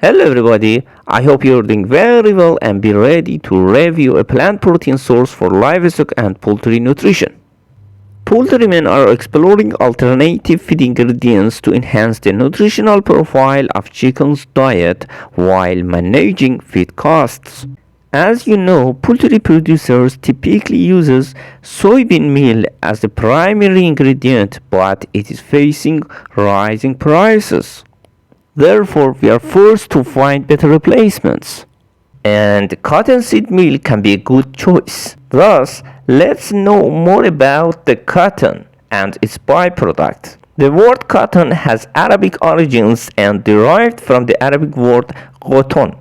Hello everybody, I hope you're doing very well and be ready to review a plant protein source for livestock and poultry nutrition. Poultrymen are exploring alternative feed ingredients to enhance the nutritional profile of chicken's diet while managing feed costs. As you know, poultry producers typically use soybean meal as the primary ingredient, but it is facing rising prices. Therefore, we are forced to find better replacements. And cottonseed meal can be a good choice. Thus, let's know more about the cotton and its byproduct. The word cotton has Arabic origins and derived from the Arabic word cotton.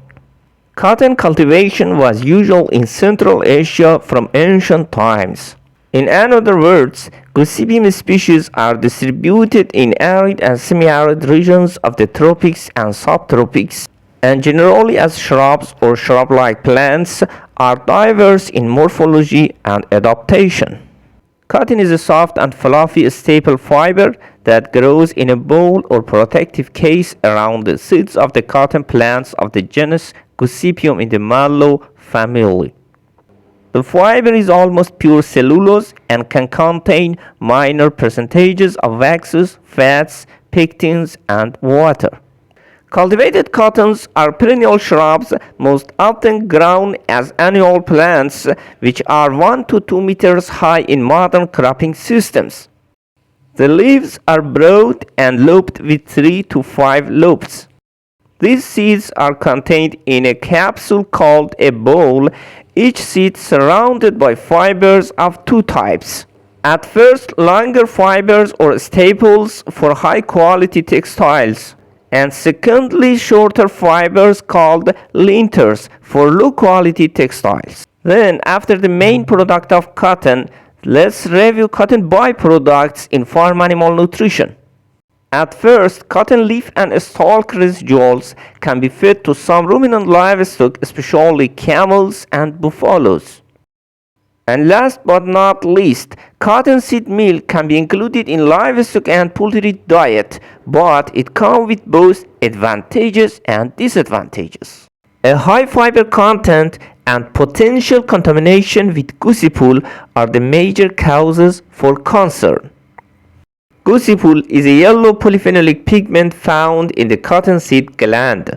Cotton cultivation was usual in Central Asia from ancient times. In other words, gossypol species are distributed in arid and semi-arid regions of the tropics and subtropics, and generally as shrubs or shrub-like plants are diverse in morphology and adaptation. Cotton is a soft and fluffy staple fiber that grows in a bowl or protective case around the seeds of the cotton plants of the genus Gossypium in the mallow family. The fiber is almost pure cellulose and can contain minor percentages of waxes, fats, pectins, and water. Cultivated cottons are perennial shrubs, most often grown as annual plants, which are 1 to 2 meters high in modern cropping systems. The leaves are broad and lobed with 3 to 5 lobes. These seeds are contained in a capsule called a bowl, each seed surrounded by fibers of two types. At first, longer fibers or staples for high-quality textiles, and secondly, shorter fibers called linters for low-quality textiles. Then, after the main product of cotton, let's review cotton byproducts in farm animal nutrition. At first, cotton leaf and stalk residuals can be fed to some ruminant livestock, especially camels and buffaloes. And last but not least, cottonseed meal can be included in livestock and poultry diet, but it comes with both advantages and disadvantages. A high fiber content and potential contamination with gossypol are the major causes for concern. Gossypol is a yellow polyphenolic pigment found in the cottonseed gland.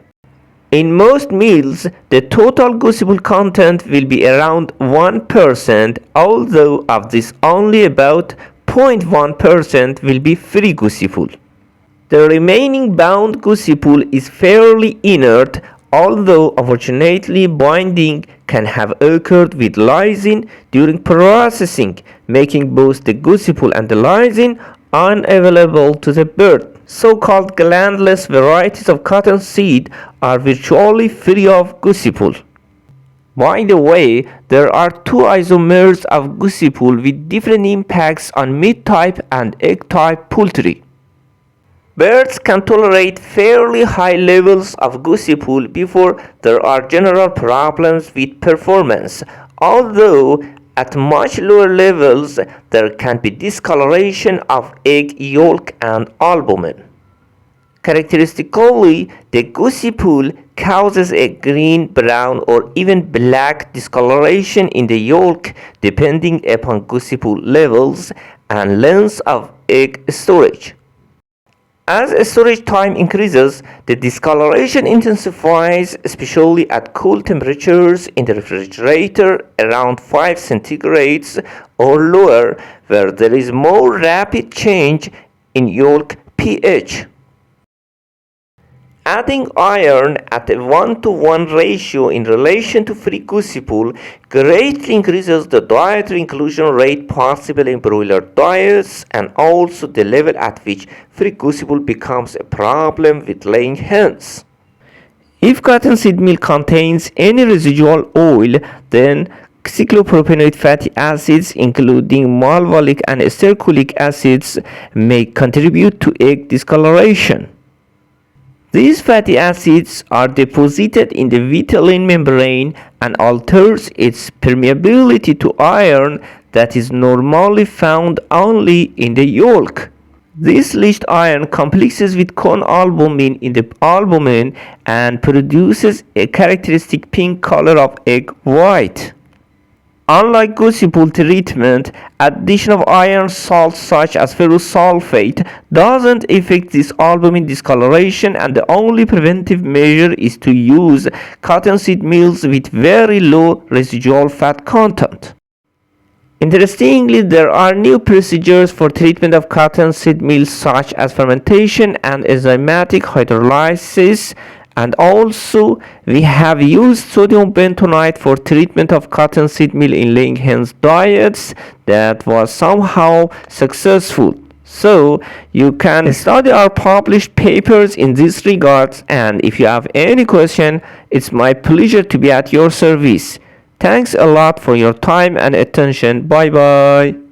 In most meals, the total gossypol content will be around 1%, although of this only about 0.1% will be free gossypol. The remaining bound gossypol is fairly inert, although unfortunately binding can have occurred with lysine during processing, making both the gossypol and the lysine unavailable to the bird. So-called glandless varieties of cottonseed are virtually free of gossypol. By the way, there are two isomers of gossypol with different impacts on meat-type and egg-type poultry. Birds can tolerate fairly high levels of gossypol before there are general problems with performance, although at much lower levels, there can be discoloration of egg yolk and albumin. Characteristically, the gossypol causes a green, brown, or even black discoloration in the yolk depending upon gossypol levels and length of egg storage. As storage time increases, the discoloration intensifies, especially at cool temperatures in the refrigerator around 5 centigrades or lower, where there is more rapid change in yolk pH. Adding iron at a 1-to-1 ratio in relation to free gossypol greatly increases the dietary inclusion rate possible in broiler diets and also the level at which free gossypol becomes a problem with laying hens. If cottonseed meal contains any residual oil, then cyclopropanoid fatty acids including malvallic and stercolic acids may contribute to egg discoloration. These fatty acids are deposited in the vitelline membrane and alters its permeability to iron that is normally found only in the yolk. This leached iron complexes with corn albumin in the albumin and produces a characteristic pink color of egg white. Unlike gossypol treatment, addition of iron salts such as ferrous sulfate doesn't affect this albumin discoloration, and the only preventive measure is to use cottonseed meals with very low residual fat content. Interestingly, there are new procedures for treatment of cottonseed meals such as fermentation and enzymatic hydrolysis, and also we have used sodium bentonite for treatment of cottonseed meal in laying hens diets that was somehow successful. So you can study our published papers in this regards, and if you have any question, it's my pleasure to be at your service. Thanks a lot for your time and attention. Bye bye.